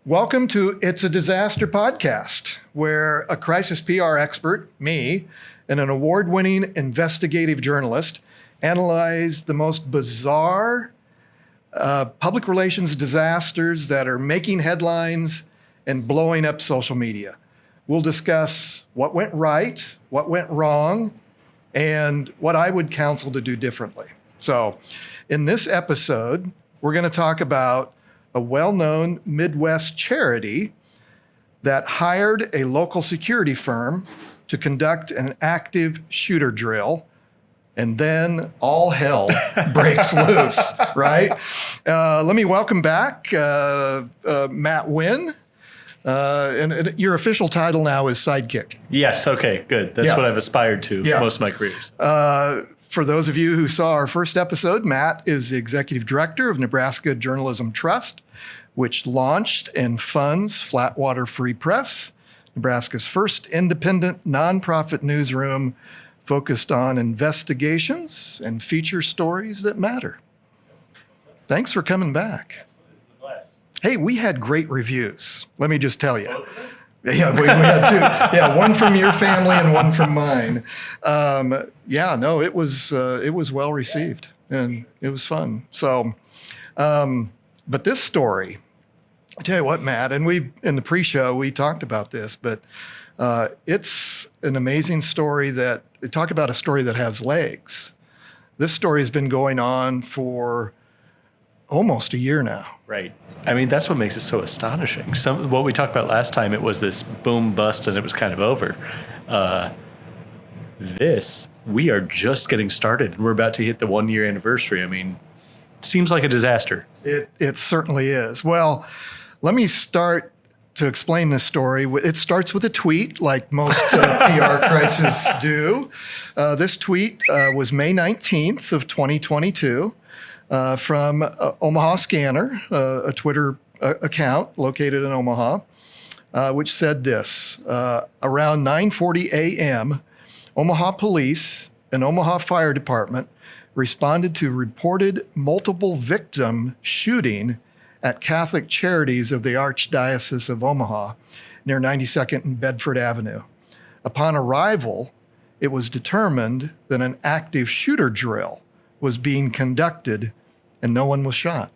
Welcome to It's a Disaster podcast, where a crisis PR expert, me, and an award-winning investigative journalist analyze the most bizarre public relations disasters that are making headlines and blowing up social media. We'll discuss what went right, what went wrong, and what I would counsel to do differently. So in this episode, we're going to talk about a well-known Midwest charity that hired a local security firm to conduct an active shooter drill, and then all hell breaks loose, right? Let me welcome back Matt Wynn. And your official title now is sidekick. Yes, okay, good. That's what I've aspired to most of my careers. For those of you who saw our first episode, Matt is the executive director of Nebraska Journalism Trust, which launched and funds Flatwater Free Press, Nebraska's first independent nonprofit newsroom focused on investigations and feature stories that matter. Thanks for coming back. Hey, we had great reviews. Let me just tell you. Yeah, we had two. Yeah, one from your family and one from mine. It was well received and it was fun. So, but this story, I tell you what, Matt, and in the pre-show we talked about this, but it's an amazing story talk about a story that has legs. This story has been going on for almost a year now. Right. I mean, that's what makes it so astonishing. What we talked about last time, it was this boom bust and it was kind of over. We are just getting started and we're about to hit the 1 year anniversary. I mean, it seems like a disaster. It certainly is. Well, let me start to explain this story. It starts with a tweet, like most PR crises do. This tweet was May 19th of 2022. From Omaha Scanner, a Twitter account located in Omaha, which said this: around 9:40 a.m., Omaha Police and Omaha Fire Department responded to reported multiple victim shooting at Catholic Charities of the Archdiocese of Omaha near 92nd and Bedford Avenue. Upon arrival, it was determined that an active shooter drill was being conducted and no one was shot.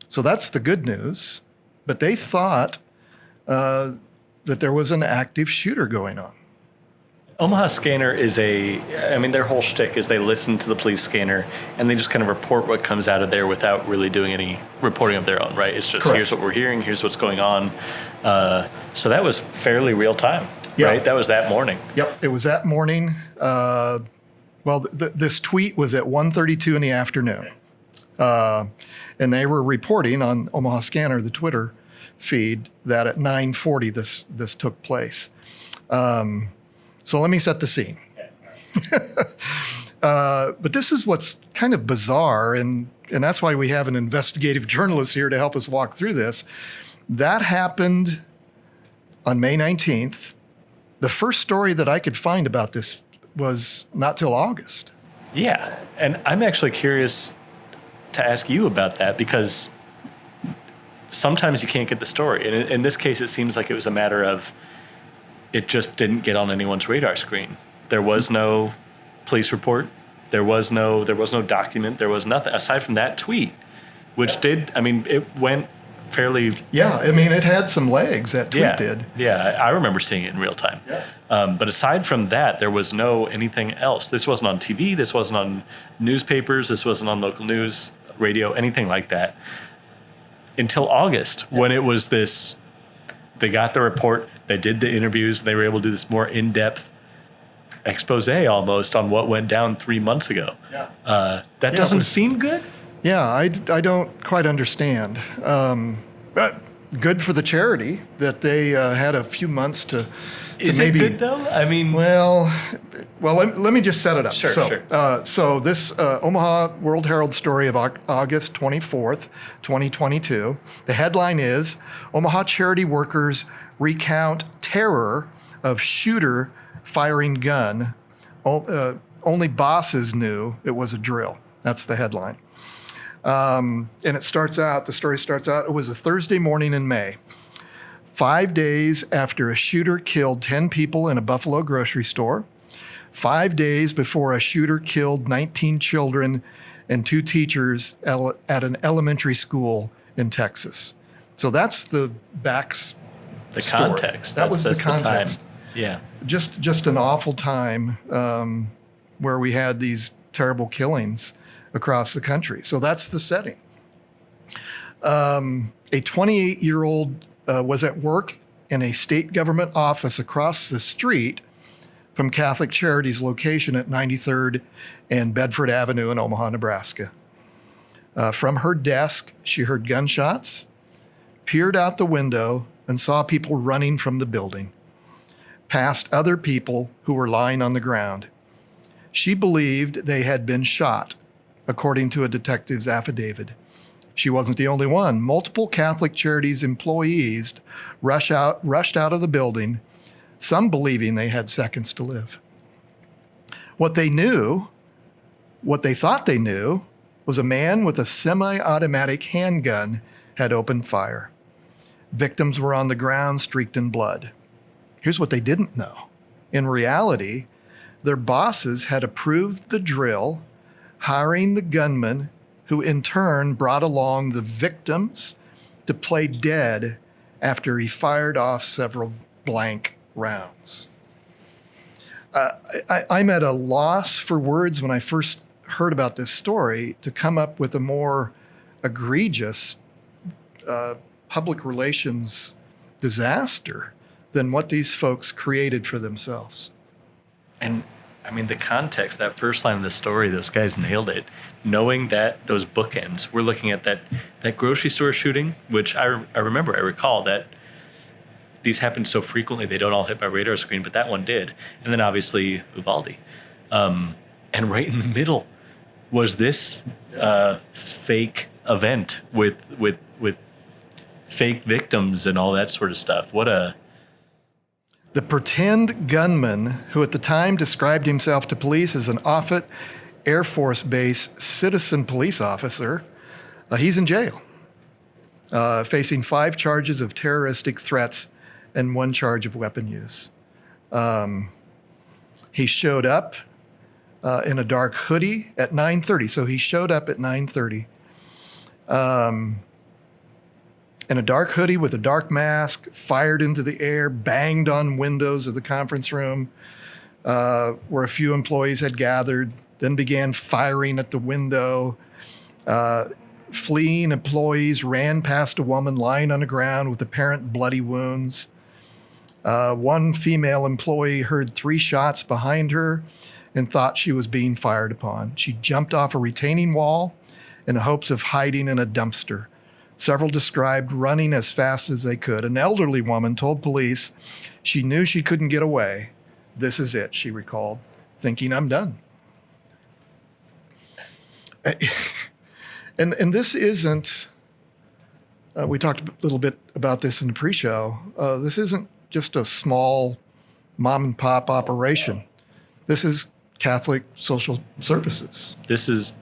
So that's the good news. But they thought that there was an active shooter going on. Omaha Scanner their whole shtick is they listen to the police scanner and they just kind of report what comes out of there without really doing any reporting of their own, right? It's just, correct. Here's what we're hearing, here's what's going on. So that was fairly real time, right? That was that morning. Yep, it was that morning. This tweet was at 1:32 in the afternoon. And they were reporting on Omaha Scanner, the Twitter feed, that at 9:40 this took place. So let me set the scene. But this is what's kind of bizarre, and that's why we have an investigative journalist here to help us walk through this. That happened on May 19th. The first story that I could find about this was not till August. Yeah, and I'm actually curious to ask you about that, because sometimes you can't get the story. And in this case, it seems like it was a matter of it just didn't get on anyone's radar screen. There was no police report. There was no document. There was nothing aside from that tweet, which it went fairly. Yeah, I mean, it had some legs, that tweet did. Yeah, I remember seeing it in real time. Yeah. But aside from that, there was no anything else. This wasn't on TV. This wasn't on newspapers. This wasn't on local news, radio, anything like that. Until August, when it was this, they got the report, they did the interviews, they were able to do this more in-depth expose almost on what went down 3 months ago. Yeah. Doesn't seem good? Yeah, I don't quite understand. But good for the charity that they had a few months to Is maybe. it good though? I mean, Well, let me just set it up. Sure, so, sure. So this Omaha World Herald story of August 24th, 2022. The headline is Omaha charity workers recount terror of shooter firing gun. Only bosses knew it was a drill. That's the headline. And the story starts out, it was a Thursday morning in May. 5 days after a shooter killed 10 people in a Buffalo grocery store. 5 days before a shooter killed 19 children and 2 teachers at an elementary school in Texas. So that's the context. That was the that's context. time. Yeah. Just an awful time where we had these terrible killings across the country. So that's the setting. A 28-year-old was at work in a state government office across the street from Catholic Charities location at 93rd and Bedford Avenue in Omaha, Nebraska. From her desk, she heard gunshots, peered out the window, and saw people running from the building, past other people who were lying on the ground. She believed they had been shot, according to a detective's affidavit. She wasn't the only one. Multiple Catholic Charities employees rushed out of the building, some believing they had seconds to live. What they thought they knew, was a man with a semi-automatic handgun had opened fire. Victims were on the ground, streaked in blood. Here's what they didn't know. In reality, their bosses had approved the drill, hiring the gunman, who in turn brought along the victims to play dead after he fired off several blank rounds. I'm at a loss for words when I first heard about this story to come up with a more egregious public relations disaster than what these folks created for themselves. And I mean, the context, that first line of the story, those guys nailed it. Knowing that those bookends, we're looking at that grocery store shooting, which I recall that these happen so frequently, they don't all hit my radar screen, but that one did. And then obviously Uvalde. And right in the middle was this fake event with fake victims and all that sort of stuff. The pretend gunman, who at the time described himself to police as an Offutt Air Force Base citizen police officer, he's in jail, facing 5 charges of terroristic threats and 1 charge of weapon use. He showed up in a dark hoodie at 9:30. So he showed up at 9:30 in a dark hoodie with a dark mask, fired into the air, banged on windows of the conference room where a few employees had gathered, then began firing at the window. Fleeing employees ran past a woman lying on the ground with apparent bloody wounds. One female employee heard 3 shots behind her and thought she was being fired upon. She jumped off a retaining wall in the hopes of hiding in a dumpster. Several described running as fast as they could. An elderly woman told police she knew she couldn't get away. This is it, she recalled, thinking, I'm done. And this isn't, we talked a little bit about this in the pre-show, this isn't just a small mom and pop operation. This is Catholic Social Services. This is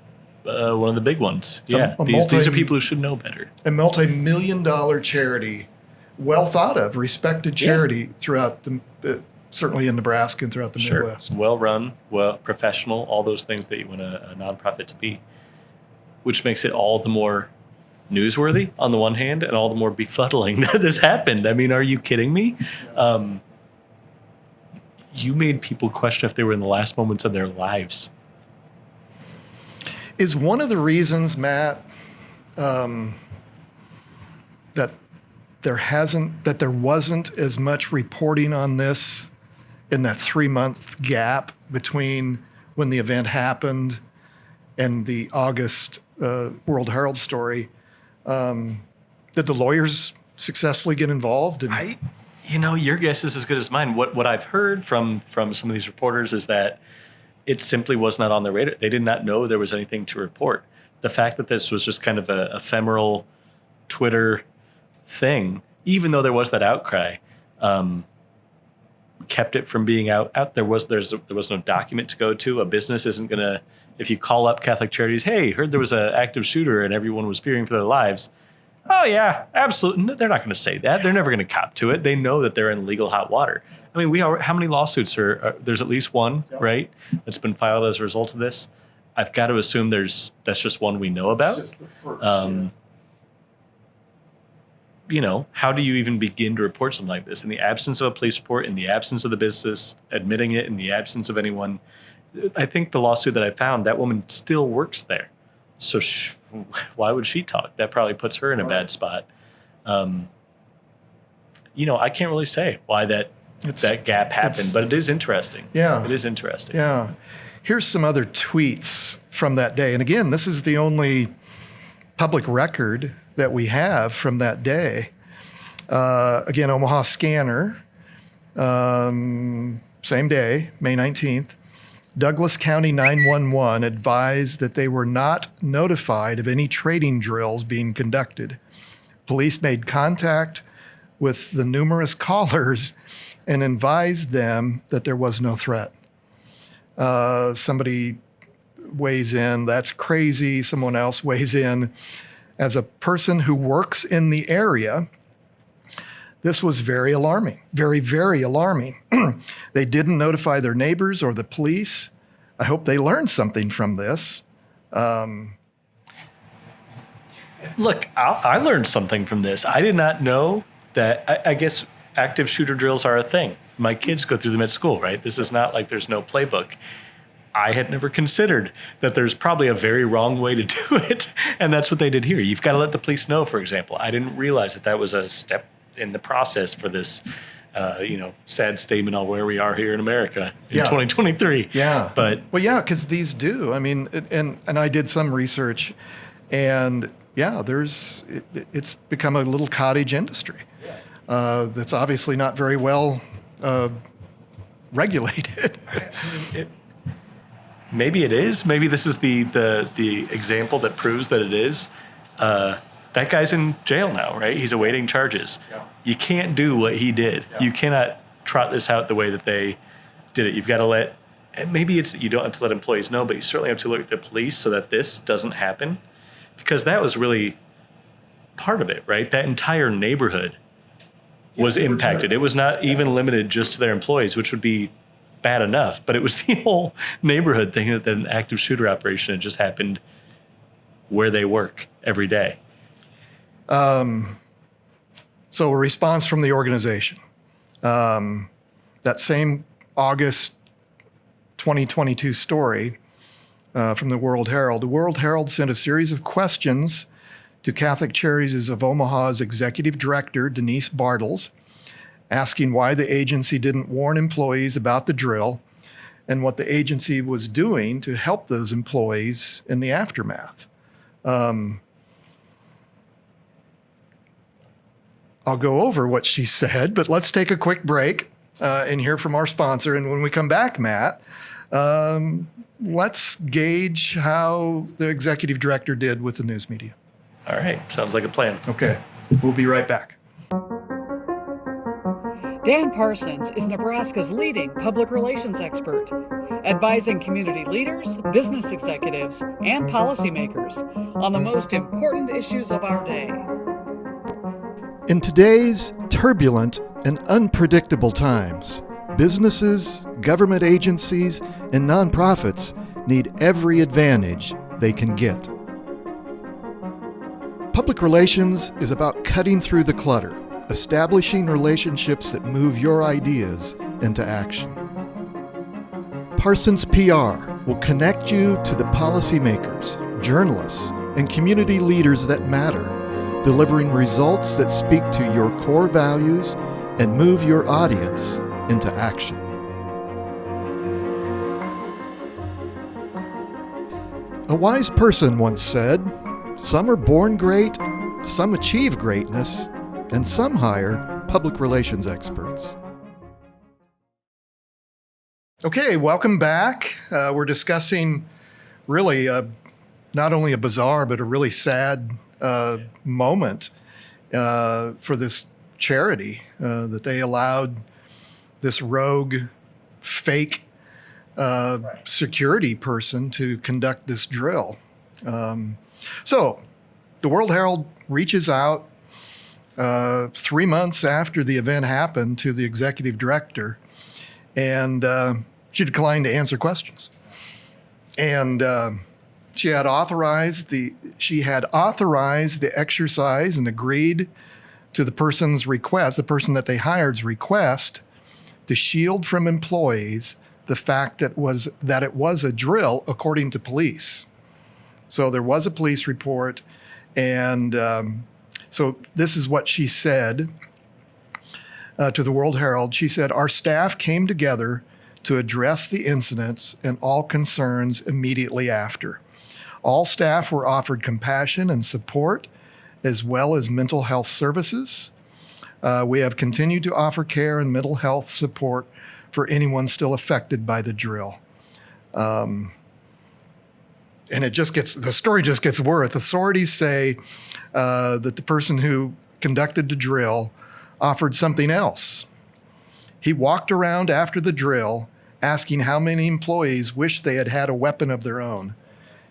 one of the big ones. Yeah, these are people who should know better. A multi-million-dollar charity, well thought of, respected charity throughout certainly in Nebraska and throughout the Midwest. Well run, well professional, all those things that you want a nonprofit to be, which makes it all the more newsworthy on the one hand and all the more befuddling that this happened. I mean, are you kidding me? You made people question if they were in the last moments of their lives. Is one of the reasons, Matt, that there wasn't as much reporting on this in that 3-month gap between when the event happened and the August World Herald story, that the lawyers successfully get involved? And Your guess is as good as mine. What I've heard from some of these reporters is that it simply was not on their radar. They did not know there was anything to report. The fact that this was just kind of a ephemeral Twitter thing, even though there was that outcry, kept it from being out. There was no document to go to. A business isn't going to, if you call up Catholic Charities, hey, heard there was an active shooter and everyone was fearing for their lives. Oh yeah, absolutely. No, they're not going to say that. They're never going to cop to it. They know that they're in legal hot water. I mean, how many lawsuits there's at least one, right? That's been filed as a result of this. I've got to assume that's just one we know about. It's just the first, How do you even begin to report something like this? In the absence of a police report, in the absence of the business admitting it, in the absence of anyone, I think the lawsuit that I found, that woman still works there. So why would she talk? That probably puts her in a bad spot. I can't really say why that gap happened, but it is interesting. Yeah. It is interesting. Yeah. Here's some other tweets from that day. And again, this is the only public record that we have from that day. Again, Omaha Scanner, same day, May 19th. Douglas County 911 advised that they were not notified of any trading drills being conducted. Police made contact with the numerous callers and advised them that there was no threat. Somebody weighs in, that's crazy. Someone else weighs in. As a person who works in the area, this was very alarming, very, very alarming. They didn't notify their neighbors or the police. I hope they learned something from this. Look, I learned something from this. I did not know that, I guess active shooter drills are a thing. My kids go through them at school, right? This is not like there's no playbook. I had never considered that there's probably a very wrong way to do it. And that's what they did here. You've got to let the police know, for example. I didn't realize that was a step in the process for this, sad statement on where we are here in America in 2023. Yeah. But well, yeah, because these do. I mean, and I did some research, and yeah, it's become a little cottage industry that's obviously not very well regulated. Maybe it is. Maybe this is the example that proves that it is. That guy's in jail now, right? He's awaiting charges. Yeah. You can't do what he did. Yeah. You cannot trot this out the way that they did it. You've got to and maybe you don't have to let employees know, but you certainly have to alert the police so that this doesn't happen, because that was really part of it, right? That entire neighborhood was impacted. It was not even limited just to their employees, which would be bad enough, but it was the whole neighborhood thing that an active shooter operation had just happened where they work every day. So a response from the organization. That same August 2022 story from the World Herald. The World Herald sent a series of questions to Catholic Charities of Omaha's executive director, Denise Bartles, asking why the agency didn't warn employees about the drill and what the agency was doing to help those employees in the aftermath. I'll go over what she said, but let's take a quick break and hear from our sponsor. And when we come back, Matt, let's gauge how the executive director did with the news media. All right. Sounds like a plan. Okay. We'll be right back. Dan Parsons is Nebraska's leading public relations expert, advising community leaders, business executives, and policymakers on the most important issues of our day. In today's turbulent and unpredictable times, businesses, government agencies, and nonprofits need every advantage they can get. Public relations is about cutting through the clutter, establishing relationships that move your ideas into action. Parsons PR will connect you to the policymakers, journalists, and community leaders that matter, delivering results that speak to your core values and move your audience into action. A wise person once said, "Some are born great, some achieve greatness, and some hire public relations experts. Okay, welcome back. We're discussing really not only a bizarre, but a really sad moment for this charity that they allowed this rogue, fake security person to conduct this drill. So the World Herald reaches out 3 months after the event happened to the executive director, and she declined to answer questions. And she had authorized the exercise and agreed to the person's request, the person that they hired's request, to shield from employees the fact that it was a drill, according to police. So there was a police report, and so this is what she said to the World Herald. She said, "Our staff came together to address the incidents and all concerns immediately after. All staff were offered compassion and support, as well as mental health services. We have continued to offer care and mental health support for anyone still affected by the drill." And the story just gets worse. Authorities say that the person who conducted the drill offered something else. He walked around after the drill asking how many employees wished they had had a weapon of their own.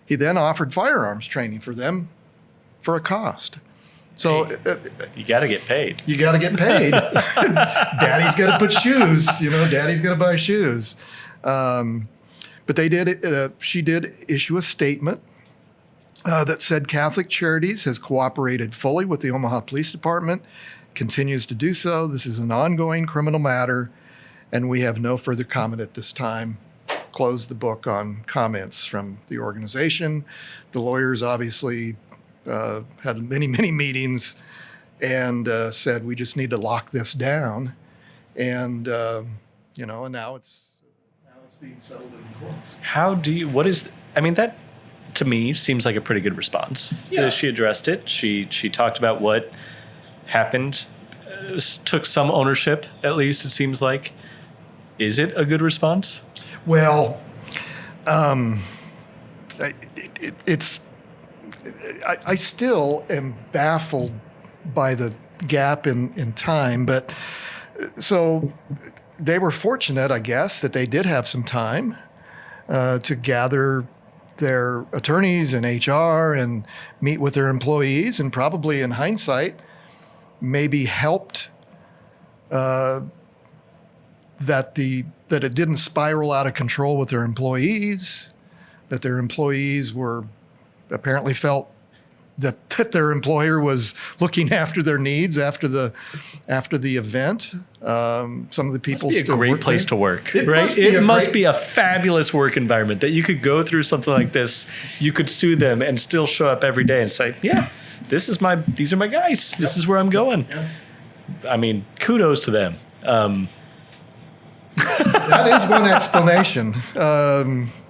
He then offered firearms training for them for a cost. So you got to get paid. You got to get paid. Daddy's got to put shoes. Daddy's got to buy shoes. But she did issue a statement that said Catholic Charities has cooperated fully with the Omaha Police Department, continues to do so. This is an ongoing criminal matter, and we have no further comment at this time. Closed the book on comments from the organization. The lawyers obviously had many, many meetings and said, we just need to lock this down. And, and now it's being settled in courts. That to me seems like a pretty good response. Yeah. She addressed it. She talked about what happened, took some ownership, at least it seems like. Is it a good response? Well, I still am baffled by the gap in time, but so they were fortunate, I guess, that they did have some time to gather their attorneys and HR and meet with their employees, and probably in hindsight, maybe helped that it didn't spiral out of control with their employees, that their employees apparently felt that their employer was looking after their needs after the event. Some of the people must be a great place to work, right? It must be a fabulous work environment that you could go through something like this. You could sue them and still show up every day and say, "Yeah, these are my guys. This is where I'm going." Yep. I mean, kudos to them. That is one explanation.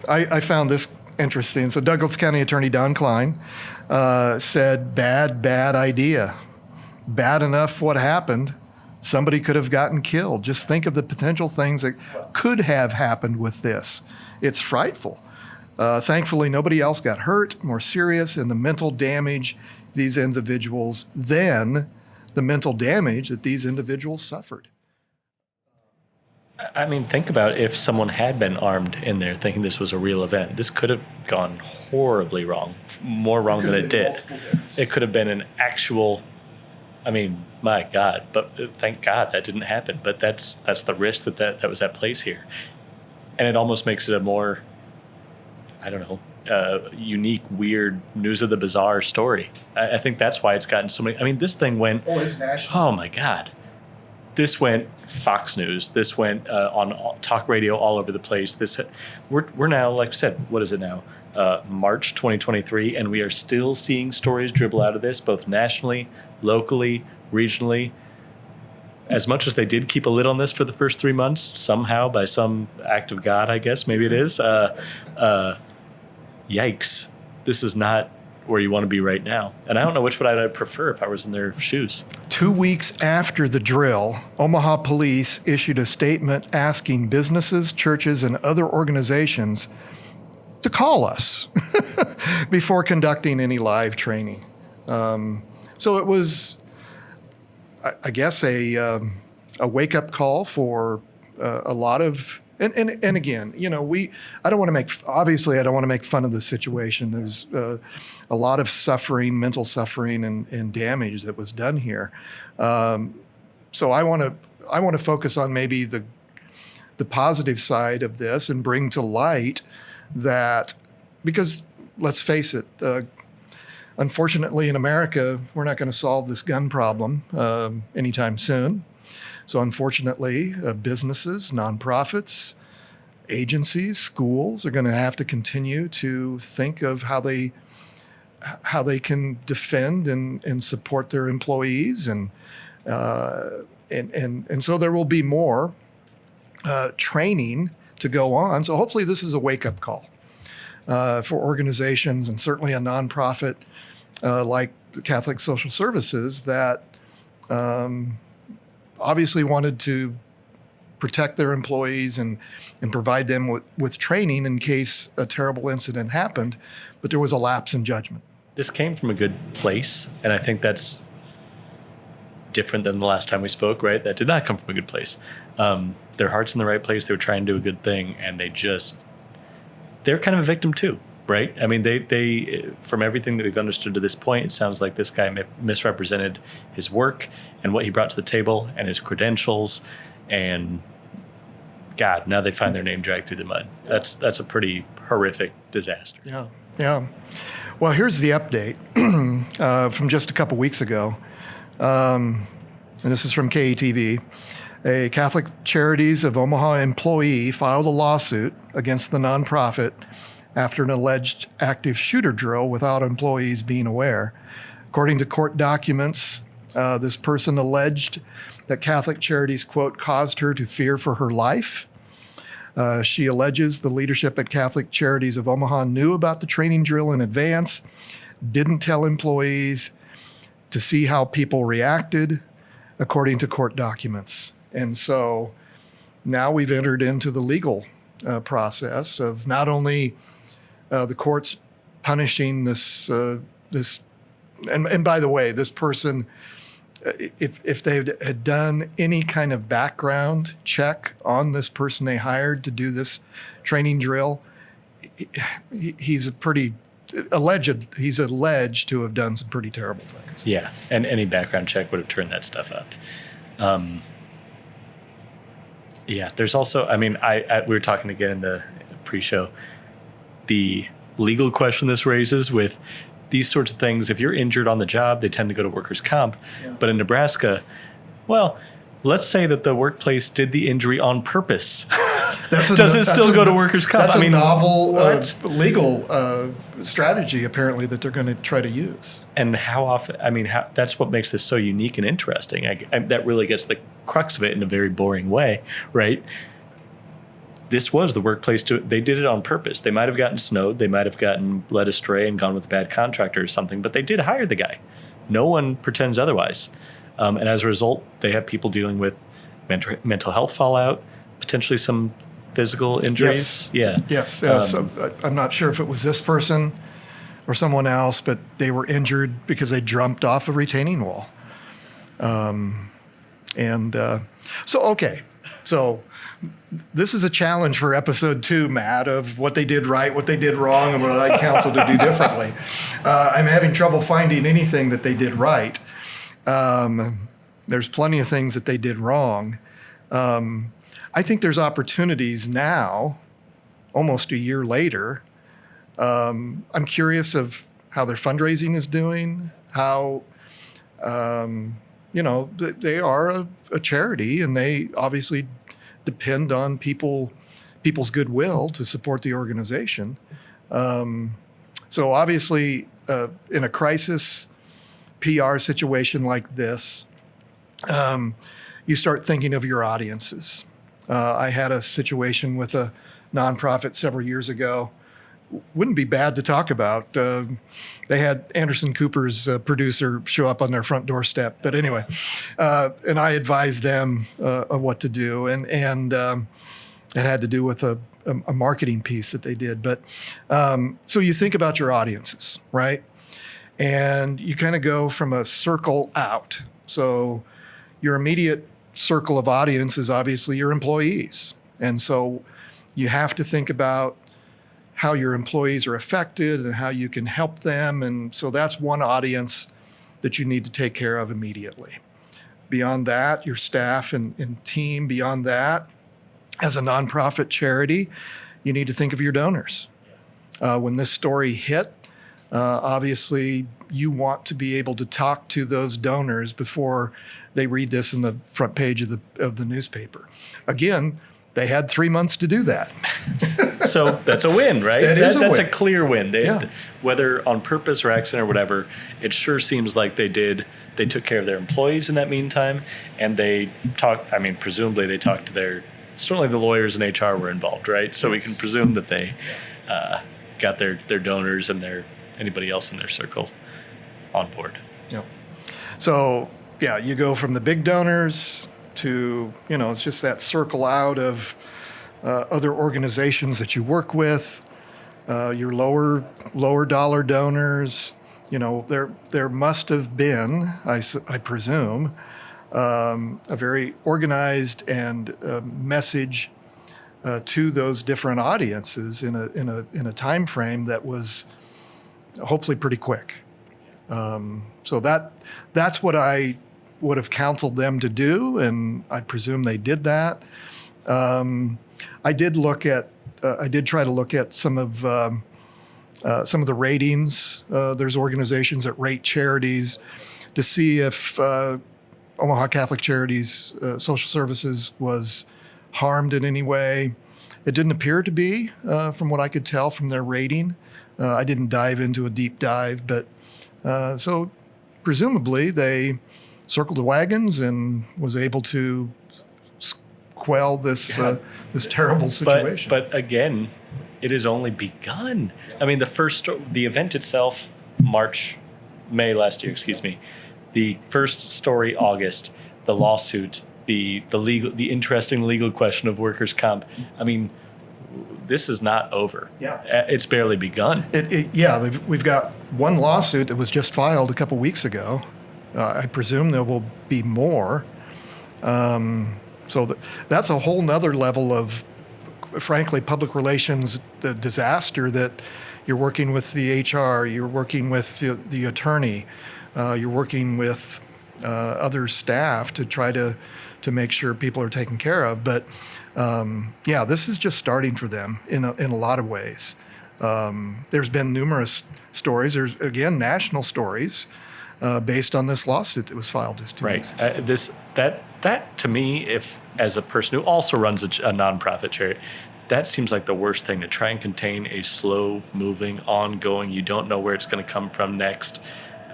I found this interesting. So Douglas County Attorney Don Klein said, bad idea. Bad enough what happened. Somebody could have gotten killed. Just think of the potential things that could have happened with this. It's frightful. Thankfully, nobody else got hurt, more serious, and the mental damage these individuals than the mental damage that these individuals suffered. I mean, think about if someone had been armed in there thinking this was a real event. This could have gone horribly wrong, more wrong than it did. It could have been an actual, my God, but thank God that didn't happen. But that's the risk that was at place here. And it almost makes it a more, unique, weird, news of the bizarre story. I think that's why it's gotten so many. This thing went, it's national. Oh my God. This went Fox News. This went on talk radio all over the place. We're now, like I said, what is it now? March 2023, and we are still seeing stories dribble out of this, both nationally, locally, regionally. As much as they did keep a lid on this for the first 3 months, somehow by some act of God, I guess, maybe it is. Yikes! This is not where you want to be right now. And I don't know which one I'd prefer if I was in their shoes. 2 weeks after the drill, Omaha police issued a statement asking businesses, churches, and other organizations to call us before conducting any live training. So it was, I guess, a wake-up call for a lot of, and again, I don't want to make fun of the situation. There's a lot of suffering, mental suffering, and damage that was done here. So I want to focus on maybe the positive side of this and bring to light that, because let's face it, unfortunately in America, we're not going to solve this gun problem anytime soon. So unfortunately, businesses, nonprofits, agencies, schools are going to have to continue to think of how they can defend and support their employees, and so there will be more training to go on. So hopefully this is a wake-up call for organizations, and certainly a nonprofit like the Catholic Social Services that obviously wanted to protect their employees and provide them with training in case a terrible incident happened, but there was a lapse in judgment. This came from a good place, and I think that's different than the last time we spoke, right? That did not come from a good place. Their heart's in the right place. They were trying to do a good thing, and they're kind of a victim too, right? I mean, they from everything that we've understood to this point, it sounds like this guy misrepresented his work and what he brought to the table and his credentials, and God, now they find their name dragged through the mud. That's a pretty horrific disaster. Yeah. Well, here's the update from just a couple weeks ago. And this is from KETV. A Catholic Charities of Omaha employee filed a lawsuit against the nonprofit after an alleged active shooter drill without employees being aware. According to court documents, this person alleged that Catholic Charities, quote, caused her to fear for her life. She alleges the leadership at Catholic Charities of Omaha knew about the training drill in advance, didn't tell employees, to see how people reacted, according to court documents. And so now we've entered into the legal process of not only the courts punishing this, and by the way, this person, if they had done any kind of background check on this person they hired to do this training drill, he's alleged to have done some pretty terrible things. Yeah, and any background check would have turned that stuff up. Yeah, there's also, I mean, we were talking again in the pre-show, the legal question this raises with these sorts of things. If you're injured on the job, they tend to go to workers' comp. Yeah. But in Nebraska, well, let's say that the workplace did the injury on purpose. Does it still go to workers' comp? That's a novel legal strategy, apparently, that they're going to try to use. And how often, I mean, that's what makes this so unique and interesting. That really gets the crux of it in a very boring way, right? This was the workplace they did it on purpose. They might have gotten snowed. They might have gotten led astray and gone with a bad contractor or something, but they did hire the guy. No one pretends otherwise. And as a result, they have people dealing with mental health fallout, potentially some physical injuries. Yes. So I'm not sure if it was this person or someone else, but they were injured because they jumped off a retaining wall. So this is a challenge for episode 2, Matt, of what they did right, what they did wrong, and what I'd counsel to do differently. I'm having trouble finding anything that they did right. There's plenty of things that they did wrong. I think there's opportunities now, almost a year later. I'm curious of how their fundraising is doing, how, they are a charity, and they obviously depend on people's goodwill to support the organization. So obviously, in a crisis PR situation like this, you start thinking of your audiences. I had a situation with a nonprofit several years ago wouldn't be bad to talk about. They had Anderson Cooper's producer show up on their front doorstep. But anyway, and I advised them of what to do. And it had to do with a marketing piece that they did. But so you think about your audiences, right? And you kind of go from a circle out. So your immediate circle of audience is obviously your employees. And so you have to think about how your employees are affected and how you can help them. And so that's one audience that you need to take care of immediately. Beyond that, your staff and team. Beyond that, as a nonprofit charity, you need to think of your donors. When this story hit, obviously you want to be able to talk to those donors before they read this in the front page of the newspaper. Again, they had 3 months to do that. So that's a win, right? That's a win. clear win. Yeah. Whether on purpose or accident or whatever, it sure seems like they took care of their employees in that meantime, and presumably they talked to certainly the lawyers and HR were involved, right? So we can presume that they got their donors and anybody else in their circle on board. Yeah. So yeah, you go from the big donors to, it's just that circle out of other organizations that you work with, your lower dollar donors. There must have been, I presume, a very organized and message to those different audiences in a time frame that was hopefully pretty quick. So that's what I would have counseled them to do, and I presume they did that. I did try to look at some of the ratings. There's organizations that rate charities to see if Omaha Catholic Charities Social Services was harmed in any way. It didn't appear to be, from what I could tell from their rating. I didn't dive into a deep dive, but so presumably they circled the wagons and was able to quell this terrible situation. But again, it has only begun. I mean, the event itself, May last year, excuse me. The first story, August. The lawsuit, the interesting legal question of workers' comp. I mean, this is not over. Yeah. It's barely begun. We've got one lawsuit that was just filed a couple weeks ago. I presume there will be more. So that's a whole nother level of, frankly, public relations disaster that you're working with the HR, you're working with the attorney, you're working with other staff to try to make sure people are taken care of. But this is just starting for them in a lot of ways. There's been numerous stories. There's, again, national stories based on this lawsuit that was filed just 2 weeks ago. That to me, if as a person who also runs a nonprofit charity, that seems like the worst thing, to try and contain a slow-moving, ongoing, you don't know where it's going to come from next.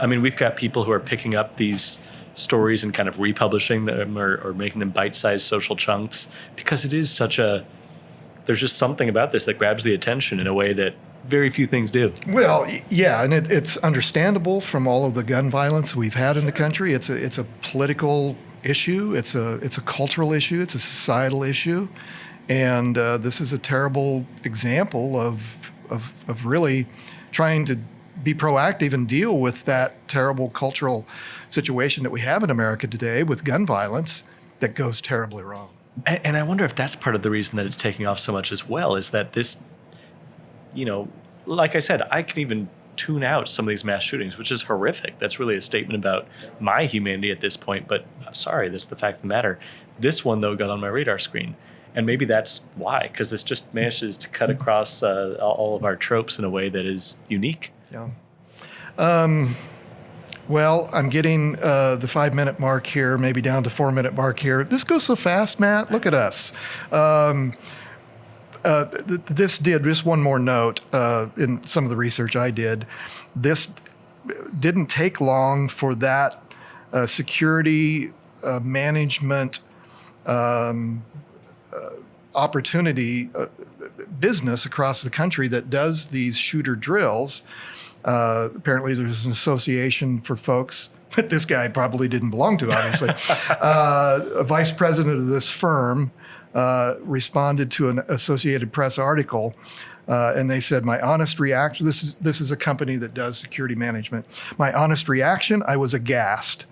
I mean, we've got people who are picking up these stories and kind of republishing them or making them bite-sized social chunks, because it is there's just something about this that grabs the attention in a way that very few things do. Well, yeah, and it's understandable from all of the gun violence we've had in the country. It's a political issue. It's a cultural issue. It's a societal issue, and this is a terrible example of really trying to be proactive and deal with that terrible cultural situation that we have in America today with gun violence that goes terribly wrong. And I wonder if that's part of the reason that it's taking off so much as well, is that this, like I said, I can even tune out some of these mass shootings, which is horrific. That's really a statement about my humanity at this point, but sorry, that's the fact of the matter. This one, though, got on my radar screen. And maybe that's why, because this just manages to cut across all of our tropes in a way that is unique. Yeah. Well, I'm getting the 5-minute mark here, maybe down to 4-minute mark here. This goes so fast, Matt. Look at us. This did, just one more note, in some of the research I did, this didn't take long for that security management opportunity business across the country that does these shooter drills. Apparently, there's an association for folks that this guy probably didn't belong to, obviously. A vice president of this firm responded to an Associated Press article, and they said, my honest reaction, this is a company that does security management. My honest reaction, I was aghast.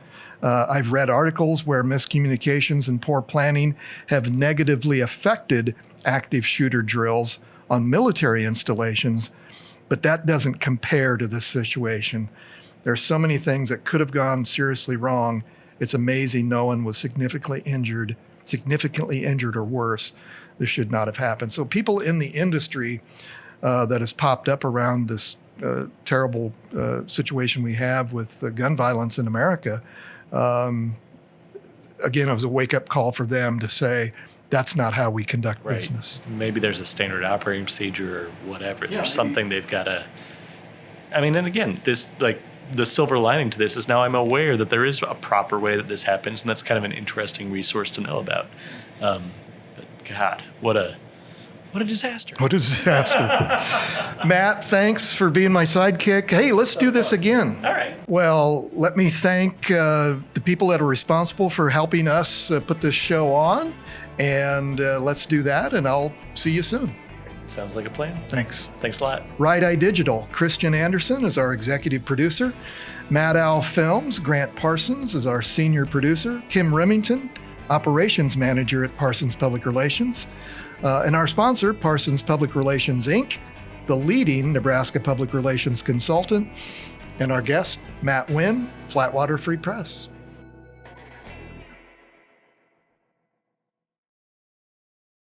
I've read articles where miscommunications and poor planning have negatively affected active shooter drills on military installations, but that doesn't compare to this situation. There are so many things that could have gone seriously wrong. It's amazing no one was significantly injured or worse. This should not have happened. So people in the industry that has popped up around this terrible situation we have with gun violence in America, again, it was a wake-up call for them to say, that's not how we conduct business. Maybe there's a standard operating procedure or whatever. Yeah, There's something they've got to. I mean, and again, this the silver lining to this is now I'm aware that there is a proper way that this happens, and that's kind of an interesting resource to know about. But God, what a disaster! What a disaster. Matt, thanks for being my sidekick. Hey, let's do this again. All right. Well, let me thank the people that are responsible for helping us put this show on. And let's do that, and I'll see you soon. Sounds like a plan. Thanks. Thanks a lot. Right Eye Digital, Christian Anderson is our executive producer. Mad Owl Films, Grant Parsons is our senior producer. Kim Remington, operations manager at Parsons Public Relations. And our sponsor, Parsons Public Relations, Inc., the leading Nebraska public relations consultant. And our guest, Matt Wynn, Flatwater Free Press.